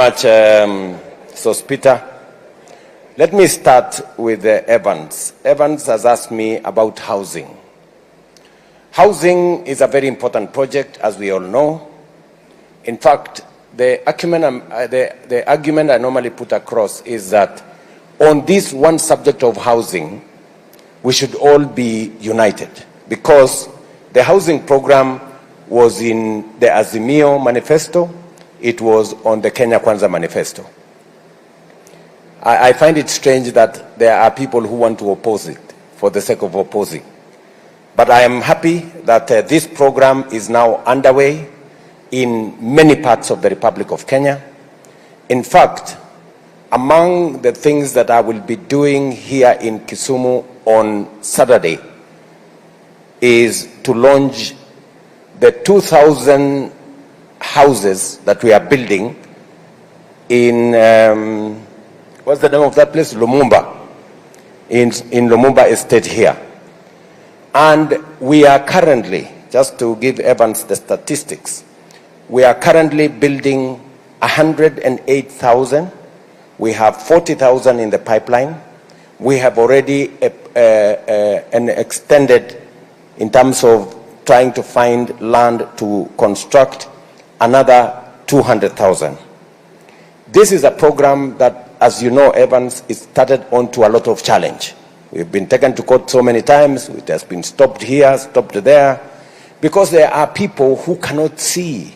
Much, Peter. Let me start with Evans. Evans has asked me about housing. Housing is a very important project, as we all know. In fact, the argument I normally put across is that on this one subject of housing, we should all be united, because the housing program was in the Azimio manifesto. It was on the Kenya Kwanza manifesto. I find it strange that there are people who want to oppose it for the sake of opposing. But I am happy that this program is now underway in many parts of the Republic of Kenya. In fact, among the things that I will be doing here in Kisumu on Saturday is to launch the 2,000 houses that we are building in, what's the name of that place? Lumumba, in Lumumba Estate here. And we are currently, just to give Evans the statistics, we are currently building 108,000. We have 40,000 in the pipeline. We have already an extended, in terms of trying to find land to construct, another 200,000. This is a program that, as you know, Evans, is started onto a lot of challenge. We've been taken to court so many times. It has been stopped here, stopped there, because there are people who cannot see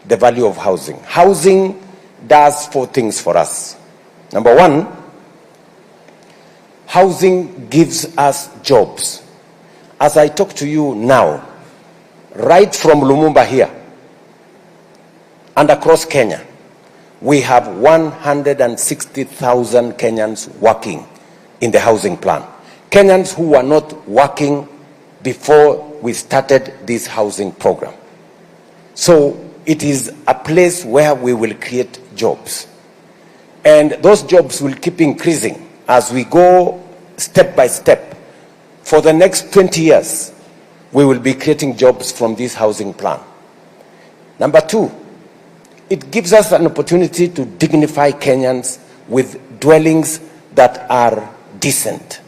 the value of housing. Housing does 4 things for us. Number 1, housing gives us jobs. As I talk to you now, right from Lumumba here and across Kenya, we have 160,000 Kenyans working in the housing plan. Kenyans who were not working before we started this housing program. So it is a place where we will create jobs. And those jobs will keep increasing as we go step by step. For the next 20 years, we will be creating jobs from this housing plan. Number 2, it gives us an opportunity to dignify Kenyans with dwellings that are decent.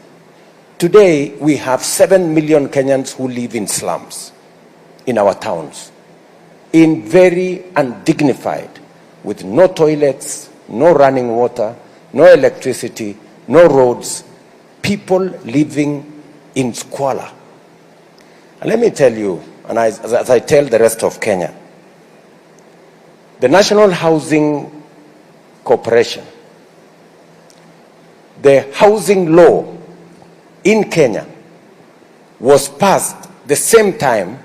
Today, we have 7 million Kenyans who live in slums in our towns, in very undignified, with no toilets, no running water, no electricity, no roads, people living in squalor. And let me tell you, and as I tell the rest of Kenya, the National Housing Corporation, the housing law in Kenya was passed the same time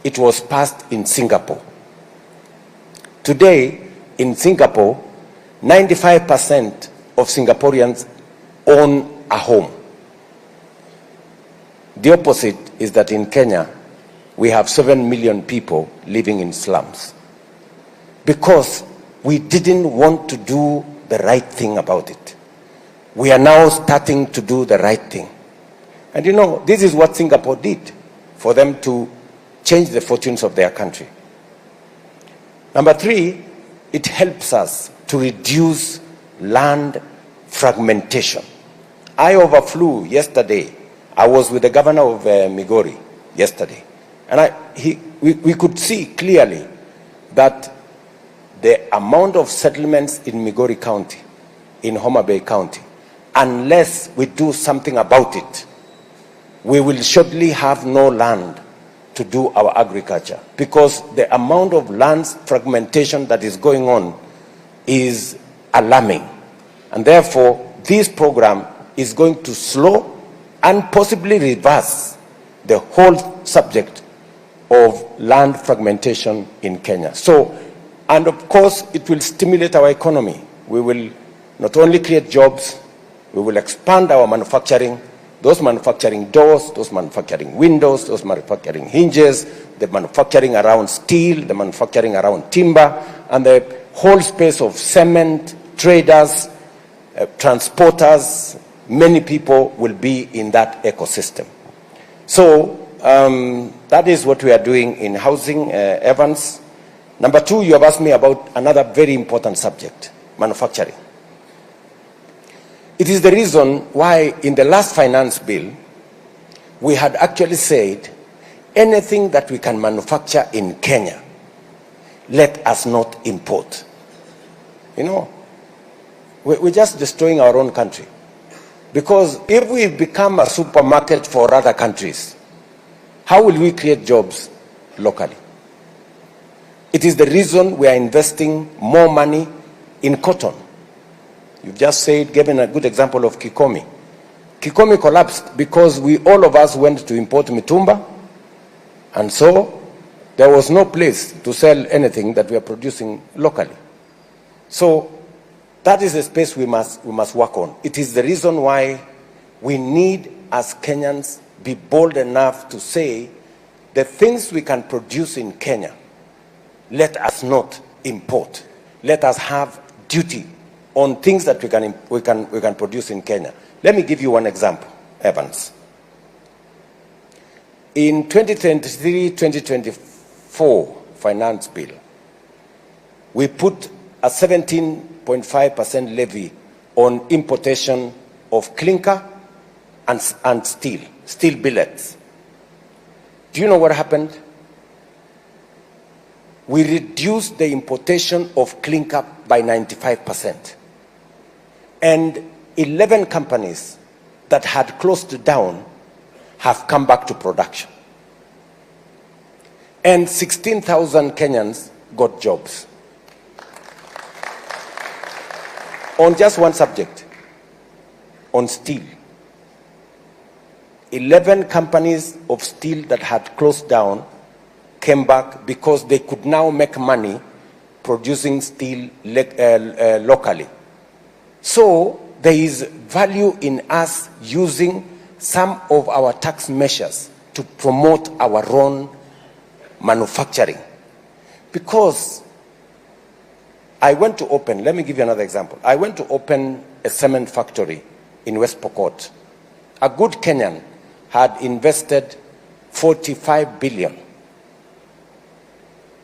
it was passed in Singapore. Today, in Singapore, 95% of Singaporeans own a home. The opposite is that in Kenya, we have 7 million people living in slums, because we didn't want to do the right thing about it. We are now starting to do the right thing. And you know, this is what Singapore did for them to change the fortunes of their country. Number 3, it helps us to reduce land fragmentation. I overflew yesterday. I was with the governor of Migori yesterday, and we could see clearly that the amount of settlements in Migori County, in Homa Bay County, unless we do something about it, we will shortly have no land to do our agriculture, because the amount of land fragmentation that is going on is alarming. And therefore, this program is going to slow and possibly reverse the whole subject of land fragmentation in Kenya. So, and of course, it will stimulate our economy. We will not only create jobs, we will expand our manufacturing, those manufacturing doors, those manufacturing windows, those manufacturing hinges, the manufacturing around steel, the manufacturing around timber, and the whole space of cement, traders, transporters. Many people will be in that ecosystem. So that is what we are doing in housing, Evans. Number two, you have asked me about another very important subject, manufacturing. It is the reason why in the last finance bill, we had actually said anything that we can manufacture in Kenya, let us not import. You know, we're just destroying our own country. Because if we become a supermarket for other countries, how will we create jobs locally? It is the reason we are investing more money in cotton. You've just said, given a good example of Kikomi. Kikomi collapsed because all of us went to import mitumba, and so there was no place to sell anything that we are producing locally. So that is a space we must work on. It is the reason why we need, as Kenyans, be bold enough to say the things we can produce in Kenya, let us not import. Let us have duty on things that we can produce in Kenya. Let me give you one example, Evans. In 2023-2024 finance bill, we put a 17.5% levy on importation of clinker and steel billets. Do you know what happened? We reduced the importation of clinker by 95%. And 11 companies that had closed down have come back to production. And 16,000 Kenyans got jobs. On just one subject, on steel. 11 companies of steel that had closed down came back because they could now make money producing steel locally. So there is value in us using some of our tax measures to promote our own manufacturing. Because I went to open, let me give you another example. I went to open a cement factory in West Pokot. A good Kenyan had invested 45 billion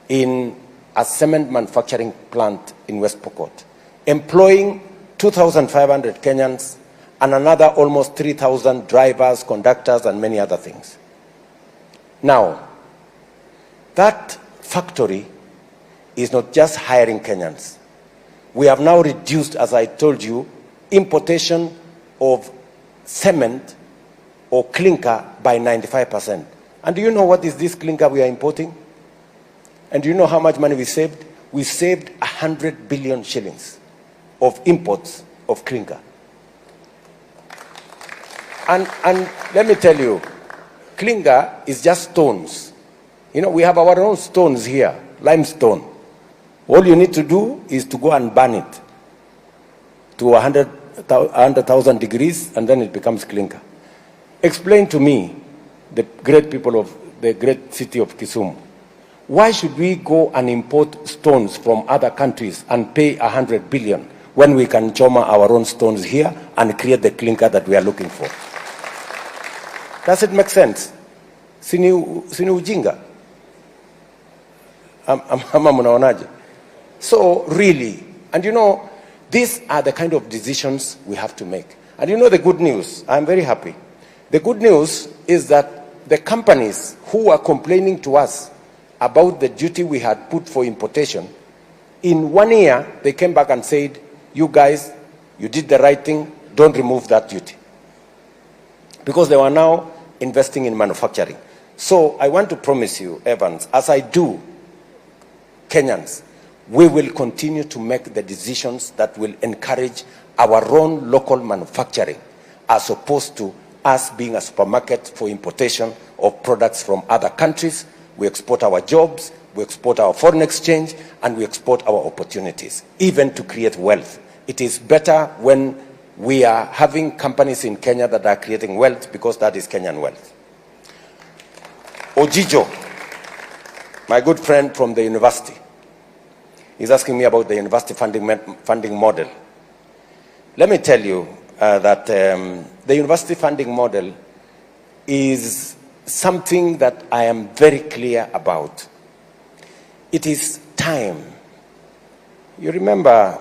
in a cement manufacturing plant in West Pokot, employing 2,500 Kenyans and another almost 3,000 drivers, conductors, and many other things. Now, that factory is not just hiring Kenyans. We have now reduced, as I told you, importation of cement or clinker by 95%. And do you know what is this clinker we are importing? And do you know how much money we saved? We saved 100 billion shillings of imports of clinker. And let me tell you, clinker is just stones. You know, we have our own stones here, limestone. All you need to do is to go and burn it to 100,000 degrees, and then it becomes clinker. Explain to me, the great people of the great city of Kisumu, why should we go and import stones from other countries and pay 100 billion when we can choma our own stones here and create the clinker that we are looking for? Does it make sense? Sini ujinga? Ama mnaonaje? So really, and you know, these are the kind of decisions we have to make. And you know the good news, I'm very happy. The good news is that the companies who are complaining to us about the duty we had put for importation, in 1 year, they came back and said, you guys, you did the right thing, don't remove that duty. Because they were now investing in manufacturing. So I want to promise you, Evans, as I do, Kenyans, we will continue to make the decisions that will encourage our own local manufacturing, as opposed to us being a supermarket for importation of products from other countries. We export our jobs, we export our foreign exchange, and we export our opportunities, even to create wealth. It is better when we are having companies in Kenya that are creating wealth, because that is Kenyan wealth. Ojijo, my good friend from the university, is asking me about the university funding model. Let me tell you that the university funding model is something that I am very clear about. It is time, you remember,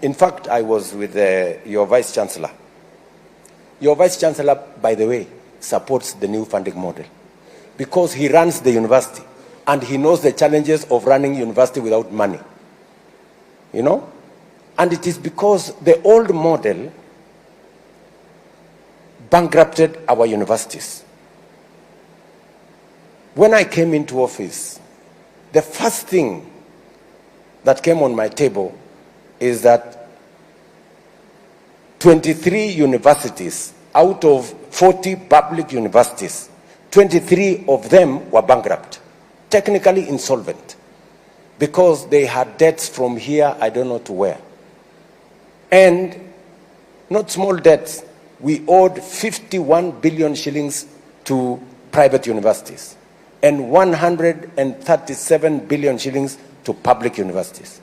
in fact, I was with your Vice Chancellor. Your Vice Chancellor, by the way, supports the new funding model because he runs the university and he knows the challenges of running university without money. You know? And it is because the old model bankrupted our universities. When I came into office, the first thing that came on my table is that 23 universities out of 40 public universities, 23 of them were bankrupt, technically insolvent, because they had debts from here, I don't know to where. And not small debts. We owed 51 billion shillings to private universities and 137 billion shillings to public universities.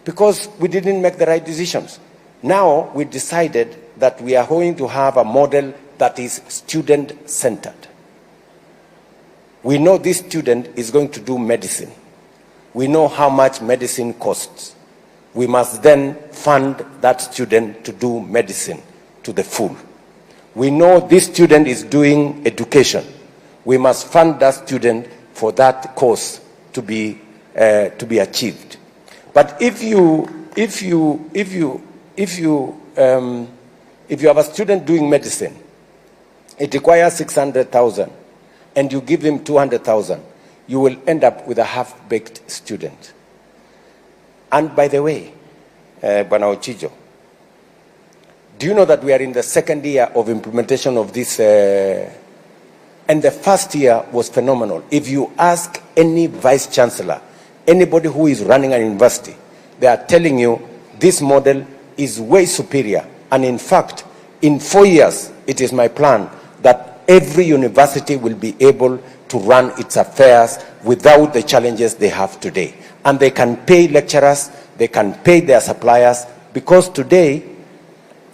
Because we didn't make the right decisions. Now we decided that we are going to have a model that is student-centered. We know this student is going to do medicine. We know how much medicine costs. We must then fund that student to do medicine to the full. We know this student is doing education. We must fund that student for that course to be achieved. But if you have a student doing medicine, it requires 600,000, and you give him 200,000, you will end up with a half-baked student. And by the way, Bwana Ochijo, do you know that we are in the second year of implementation of this? And the first year was phenomenal. If you ask any vice chancellor, anybody who is running an university, they are telling you this model is way superior. And in fact, in 4 years, it is my plan that every university will be able to run its affairs without the challenges they have today. And they can pay lecturers, they can pay their suppliers, because today,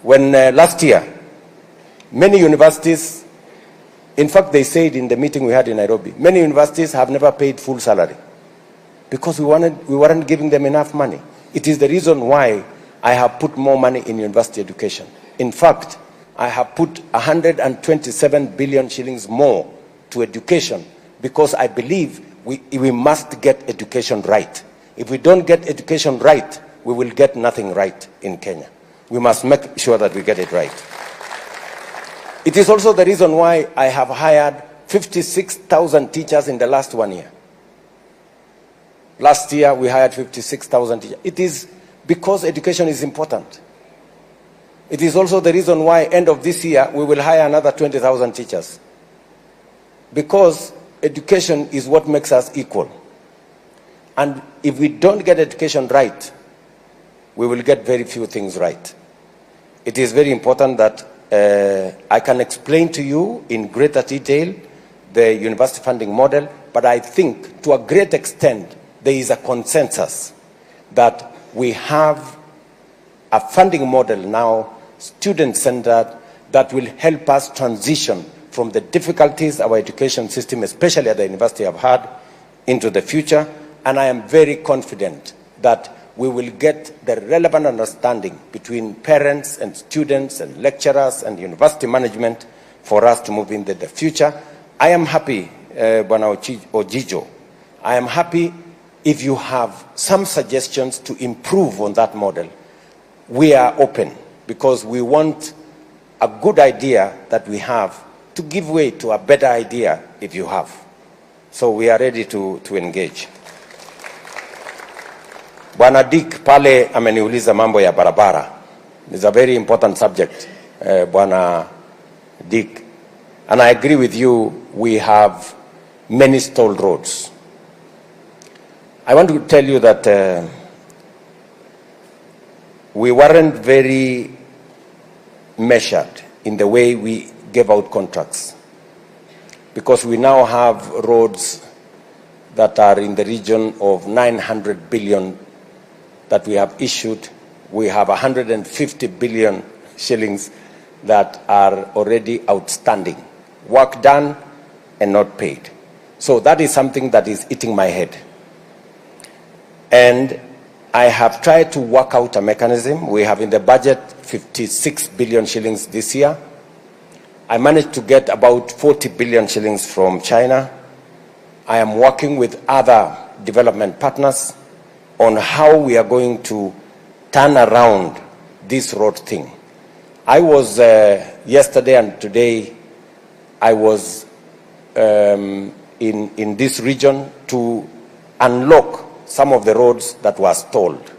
when last year, many universities, in fact, they said in the meeting we had in Nairobi, many universities have never paid full salary because we weren't giving them enough money. It is the reason why I have put more money in university education. In fact, I have put 127 billion shillings more to education because I believe we must get education right. If we don't get education right, we will get nothing right in Kenya. We must make sure that we get it right. It is also the reason why I have hired 56,000 teachers in the last 1 year. Last year, we hired 56,000 teachers. It is because education is important. It is also the reason why, end of this year, we will hire another 20,000 teachers. Because education is what makes us equal. And if we don't get education right, we will get very few things right. It is very important that I can explain to you in greater detail the university funding model, but I think to a great extent there is a consensus that we have a funding model now, student-centered, that will help us transition from the difficulties our education system, especially at the university, have had into the future. And I am very confident that we will get the relevant understanding between parents and students and lecturers and university management for us to move into the future. I am happy, Bwana Ojijo, I am happy if you have some suggestions to improve on that model. We are open because we want a good idea that we have to give way to a better idea if you have. So we are ready to engage. Bwana Dick pale ameniuliza mambo ya barabara. It's a very important subject, Bwana Dick. And I agree with you, we have many stalled roads. I want to tell you that we weren't very measured in the way we gave out contracts, because we now have roads that are in the region of 900 billion that we have issued. We have 150 billion shillings that are already outstanding, work done and not paid. So that is something that is eating my head. And I have tried to work out a mechanism. We have in the budget 56 billion shillings this year. I managed to get about 40 billion shillings from China. I am working with other development partners on how we are going to turn around this road thing. I was yesterday and today, I was in this region to unlock some of the roads that were stalled.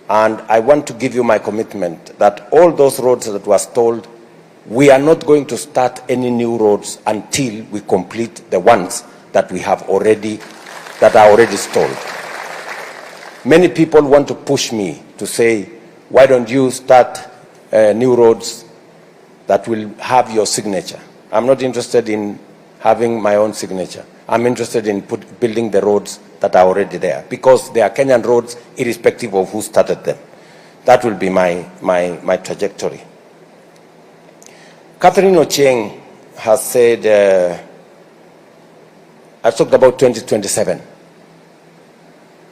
And I want to give you my commitment that all those roads that were stalled, we are not going to start any new roads until we complete the ones that we have already, that are already stalled. Many people want to push me to say, why don't you start new roads that will have your signature? I'm not interested in having my own signature. I'm interested in building the roads that are already there, because they are Kenyan roads irrespective of who started them. That will be my trajectory. Catherine Ochieng has said, I've talked about 2027.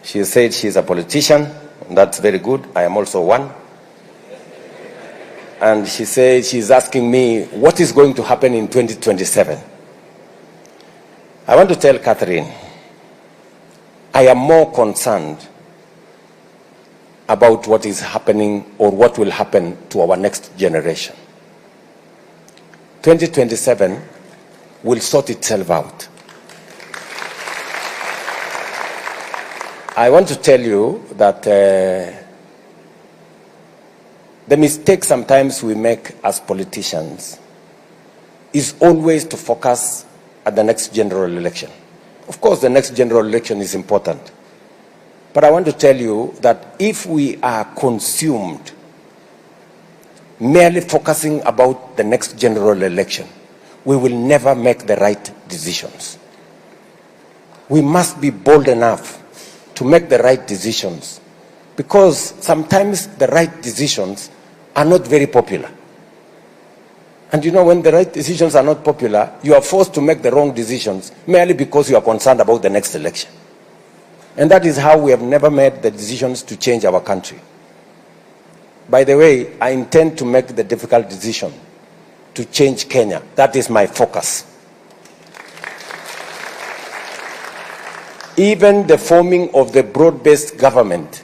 She said she's a politician, and that's very good. I am also one. And she said she's asking me, what is going to happen in 2027? I want to tell Catherine, I am more concerned about what is happening or what will happen to our next generation. 2027 will sort itself out. I want to tell you that the mistake sometimes we make as politicians is always to focus at the next general election. Of course, the next general election is important. But I want to tell you that if we are consumed merely focusing about the next general election, we will never make the right decisions. We must be bold enough to make the right decisions, because sometimes the right decisions are not very popular. And you know, when the right decisions are not popular, you are forced to make the wrong decisions merely because you are concerned about the next election. And that is how we have never made the decisions to change our country. By the way, I intend to make the difficult decision to change Kenya. That is my focus. Even the forming of the broad-based government,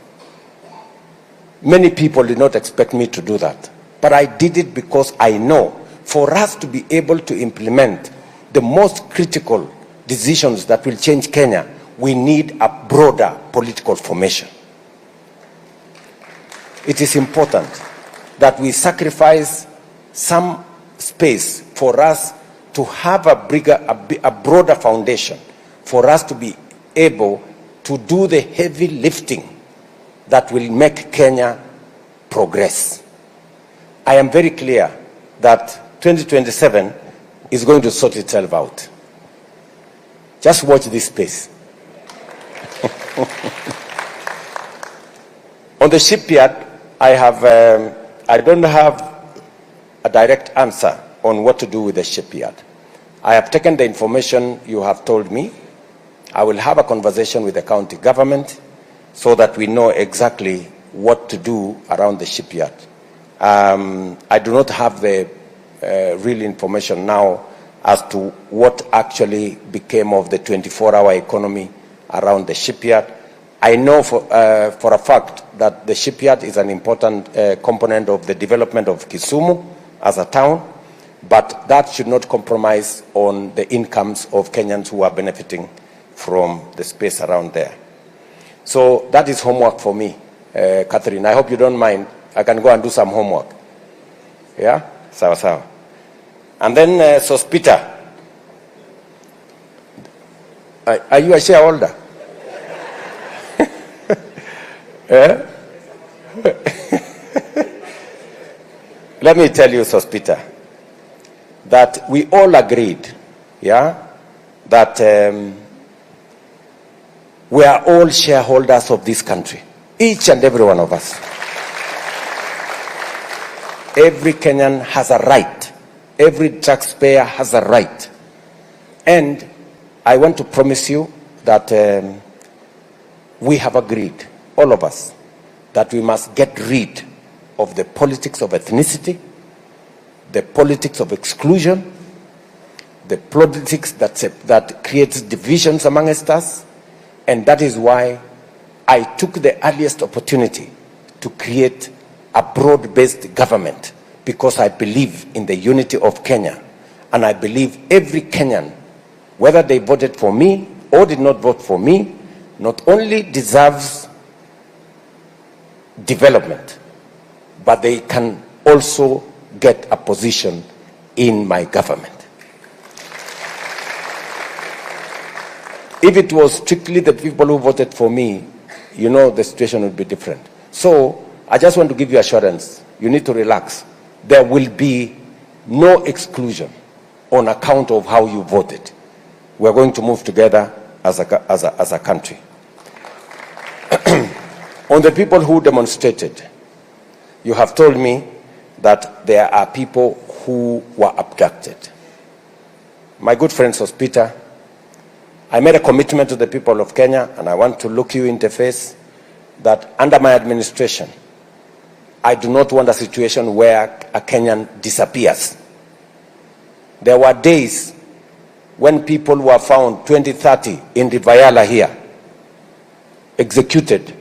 many people did not expect me to do that. But I did it because I know for us to be able to implement the most critical decisions that will change Kenya, we need a broader political formation. It is important that we sacrifice some space for us to have a broader foundation, for us to be able to do the heavy lifting that will make Kenya progress. I am very clear that 2027 is going to sort itself out. Just watch this space. On the shipyard, I don't have a direct answer on what to do with the shipyard. I have taken the information you have told me. I will have a conversation with the county government so that we know exactly what to do around the shipyard. I do not have the real information now as to what actually became of the 24-hour economy around the shipyard. I know for a fact that the shipyard is an important component of the development of Kisumu as a town, but that should not compromise on the incomes of Kenyans who are benefiting from the space around there. So that is homework for me, Catherine. I hope you don't mind. I can go and do some homework. Yeah? Sawa sawa. And then Sospita. Are you a shareholder? Let me tell you, Sospita, that we all agreed, yeah, that we are all shareholders of this country, each and every one of us. Every Kenyan has a right. Every taxpayer has a right. And I want to promise you that we have agreed, all of us, that we must get rid of the politics of ethnicity, the politics of exclusion, the politics that creates divisions amongst us, and that is why I took the earliest opportunity to create a broad-based government, because I believe in the unity of Kenya, and I believe every Kenyan, whether they voted for me or did not vote for me, not only deserves development, but they can also get a position in my government. If it was strictly the people who voted for me, you know, the situation would be different. So I just want to give you assurance. You need to relax. There will be no exclusion on account of how you voted. We're going to move together as a country. On the people who demonstrated, you have told me that there are people who were abducted. My good friend Sospita, I made a commitment to the people of Kenya, and I want to look you in the face, that under my administration, I do not want a situation where a Kenyan disappears. There were days when people were found 20, 30 in the Vayala here, executed.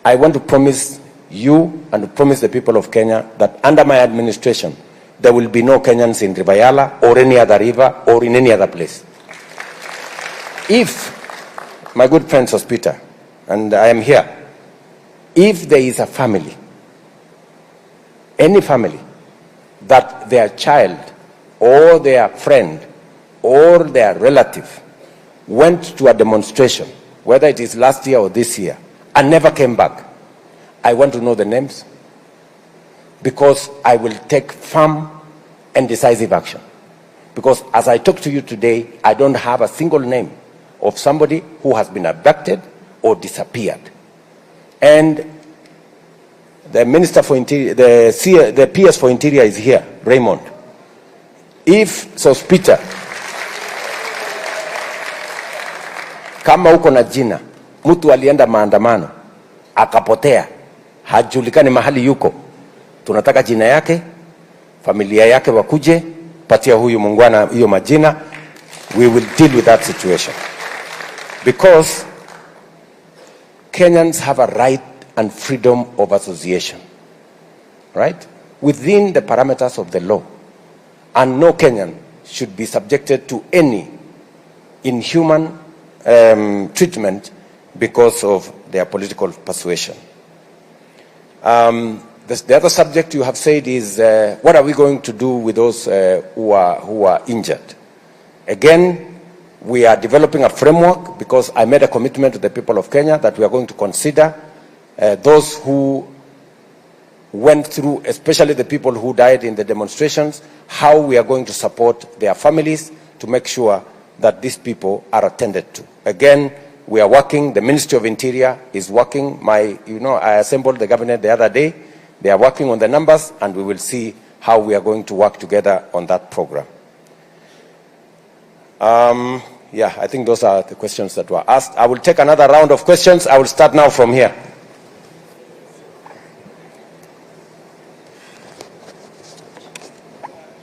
I want to promise you and to promise the people of Kenya that under my administration, there will be no Kenyans in Rivayala or any other river or in any other place. If, my good friend Sospita, and I am here, if there is a family, any family, that their child or their friend or their relative went to a demonstration, whether it is last year or this year, and never came back, I want to know the names, because I will take firm and decisive action. Because as I talk to you today, I don't have a single name of somebody who has been abducted or disappeared. And the Minister for Interior, the PS for Interior is here, Raymond. If Sospita, kama uko na jina, mtu alienda maandamano, akapotea, hajulikani mahali yuko, tunataka jina yake, familia yake wakuje, patia huyu mungwana hiyo majina, we will deal with that situation. Because Kenyans have a right and freedom of association, right? Within the parameters of the law. And no Kenyan should be subjected to any inhuman treatment because of their political persuasion. The other subject you have said is, what are we going to do with those who are injured? Again, we are developing a framework, because I made a commitment to the people of Kenya that we are going to consider those who went through, especially the people who died in the demonstrations, how we are going to support their families to make sure that these people are attended to. Again, we are working, the Ministry of Interior is working. I assembled the cabinet the other day. They are working on the numbers, and we will see how we are going to work together on that program. Yeah, I think those are the questions that were asked. I will take another round of questions. I will start now from here.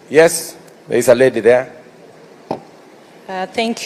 Yes, there is a lady there. Thank you.